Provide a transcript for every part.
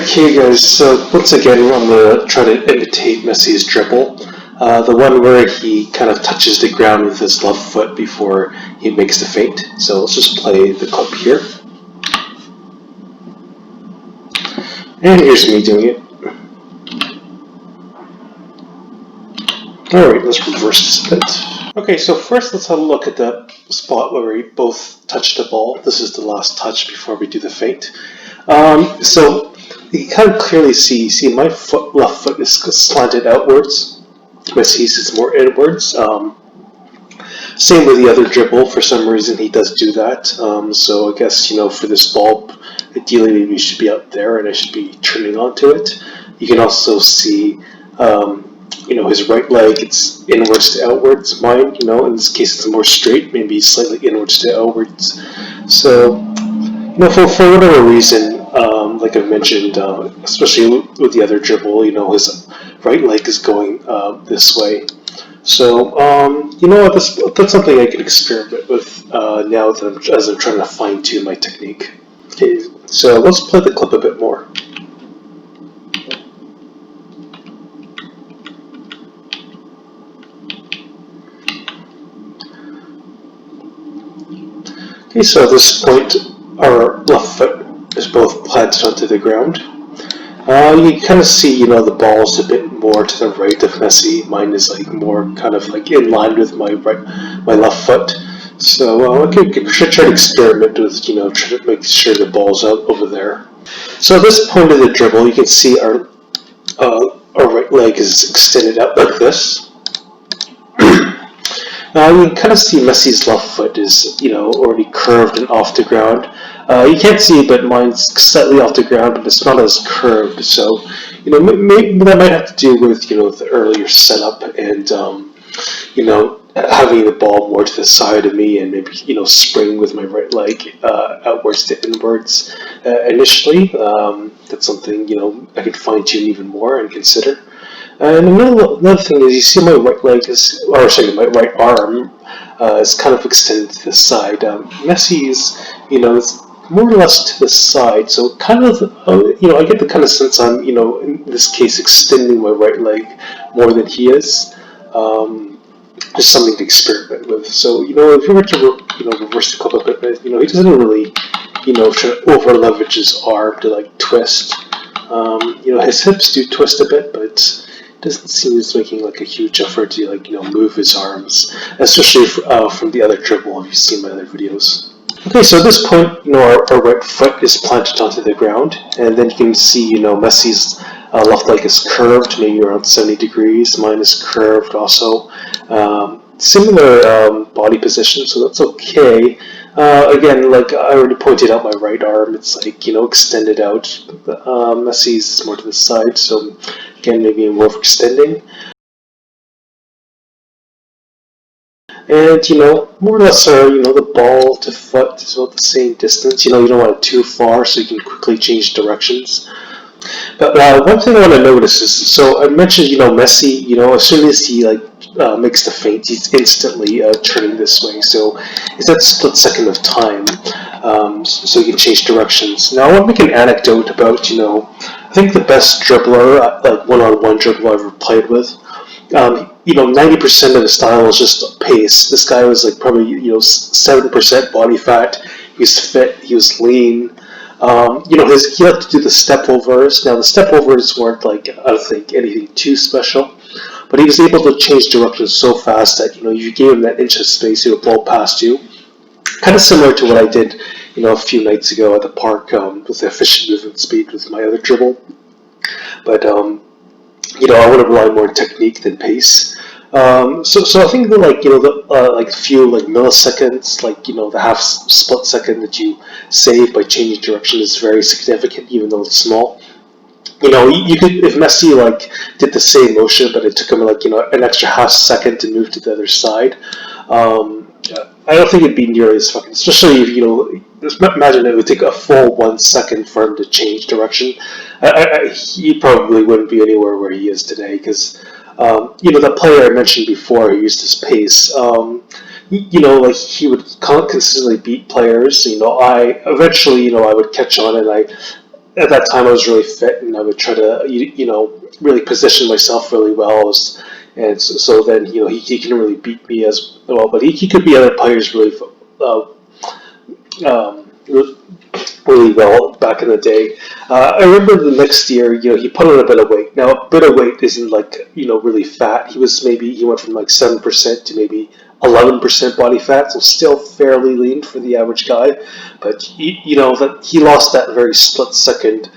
Okay guys, so once again I'm going to try to imitate Messi's dribble. The one where he kind of touches the ground with his left foot before he makes the feint. So let's just play the clip here. And here's me doing it. Alright, let's reverse this a bit. Okay, so first let's have a look at the spot where we both touch the ball. This is the last touch before we do the feint. So you can kind of clearly see my left foot is slanted outwards. Messi's is more inwards. Same with the other dribble. For some reason, he does do that. So I guess for this ball, ideally maybe it should be out there, and I should be turning onto it. You can also see, his right leg. It's inwards to outwards. Mine, in this case, it's more straight, maybe slightly inwards to outwards. So, for whatever reason, like I mentioned, especially with the other dribble, his right leg is going this way. So, that's something I can experiment with now that as I'm trying to fine tune my technique. Okay, so let's play the clip a bit more. Okay, so at this point, our left foot is both planted onto the ground. You kind of see, the ball's a bit more to the right of Messi. Mine is more kind of in line with my left foot. So I should try to experiment with, try to make sure the ball's out over there. So at this point of the dribble, you can see our right leg is extended out like this. You can kind of see Messi's left foot is, already curved and off the ground. You can't see, but mine's slightly off the ground, but it's not as curved. So, maybe that might have to do with, the earlier setup and, having the ball more to the side of me and maybe, spring with my right leg outwards to inwards initially. That's something, I could fine tune even more and consider. And another thing is, you see my right leg my right arm is kind of extended to the side. Messi's, is more or less to the side, so kind of, I get the kind of sense I'm, in this case, extending my right leg more than he is. Just something to experiment with. So, if you were to, reverse the clip a bit, he doesn't really, try to over leverage his arm to twist. His hips do twist a bit, but it doesn't seem he's making a huge effort to move his arms, especially from the other dribble. If you've seen my other videos. Okay, so at this point, our right foot is planted onto the ground, and then you can see, Messi's left leg is curved, maybe around 70 degrees. Mine is curved also. Similar body position, so that's okay. Again, I already pointed out, my right arm, it's extended out. Messi's is more to the side, so again, maybe I'm overextending. And, more or less, the ball to foot is about the same distance. You don't want it too far, so you can quickly change directions. But one thing I want to notice is, so I mentioned, Messi, as soon as he makes the feint, he's instantly turning this way. So it's that split second of time, so you can change directions. Now I want to make an anecdote about, I think the best dribbler, one-on-one dribbler I've ever played with. 90% of the style was just pace. This guy was probably 70% body fat. He was fit. He was lean. He had to do the step overs. Now the step overs weren't I don't think anything too special, but he was able to change directions so fast that if you gave him that inch of space, he would blow past you. Kind of similar to what I did, a few nights ago at the park with the efficient movement speed with my other dribble. But I want to rely more on technique than pace. So I think that the few milliseconds, the half split second that you save by changing direction is very significant, even though it's small. You could, if Messi did the same motion, but it took him an extra half second to move to the other side. I don't think it'd be nearly as fucking, especially if imagine it would take a full 1 second for him to change direction. He probably wouldn't be anywhere where he is today, because the player I mentioned before who used his pace, he would consistently beat players. I would catch on, and at that time I was really fit, and I would try to really position myself really well. And so then he can really beat me as well, but he could beat other players really uh, um, really well back in the day. I remember the next year, he put on a bit of weight. Now, a bit of weight isn't like really fat. He went from like 7% to maybe 11% body fat, so still fairly lean for the average guy. But that he lost that very split second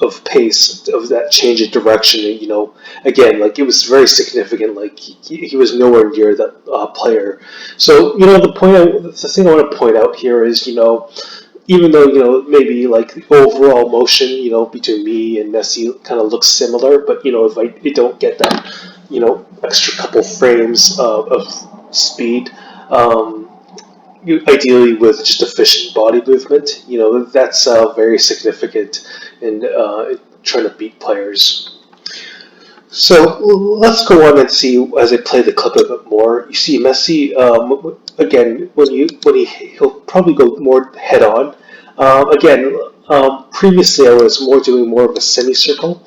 of pace of that change of direction. And, again, like it was very significant. Like he was nowhere near that player. So the thing I want to point out here is even though maybe like the overall motion between me and Messi kind of looks similar, but if I don't get that extra couple frames of speed, ideally with just efficient body movement, that's very significant in trying to beat players. So let's go on and see as I play the clip a bit more. You see Messi again he'll probably go more head on. Previously I was doing more of a semicircle,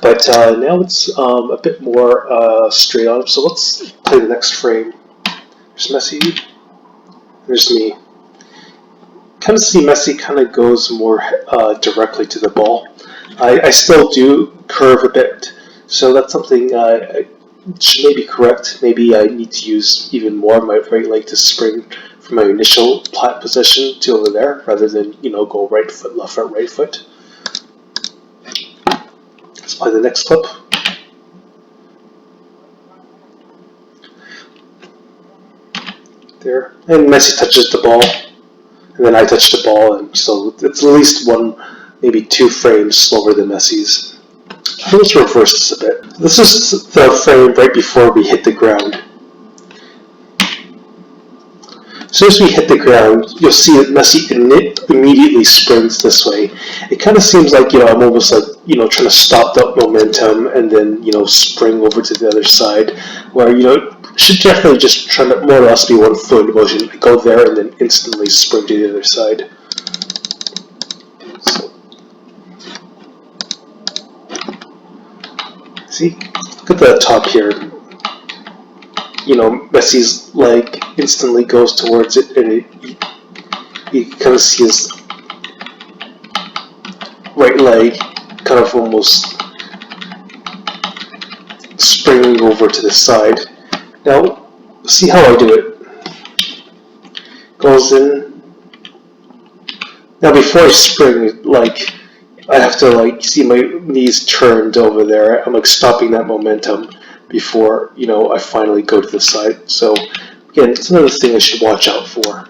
but now it's a bit more straight on. So let's play the next frame. There's Messi. There's me. Kind of see Messi kind of goes more directly to the ball. I still do curve a bit, so that's something I should maybe correct. Maybe I need to use even more of my right leg to spring from my initial plat position to over there, rather than go right foot, left foot, right foot. Let's play the next clip. There, and Messi touches the ball, and then I touch the ball, and so it's at least one, maybe two frames slower than Messi's. Let's reverse this a bit. This is the frame right before we hit the ground. As soon as we hit the ground, you'll see that Messi immediately springs this way. It kind of seems like I'm almost like trying to stop that momentum and then spring over to the other side, where should definitely just try to more or less be one fluid motion. Go there and then instantly spring to the other side. So, see, look at the top here. Messi's leg instantly goes towards it, and you kind of see his right leg kind of almost springing over to the side. Now, see how I do it. Goes in. Now, before I spring, like, I have to, like, see my knees turned over there. I'm, like, stopping that momentum before, I finally go to the side. So, again, it's another thing I should watch out for.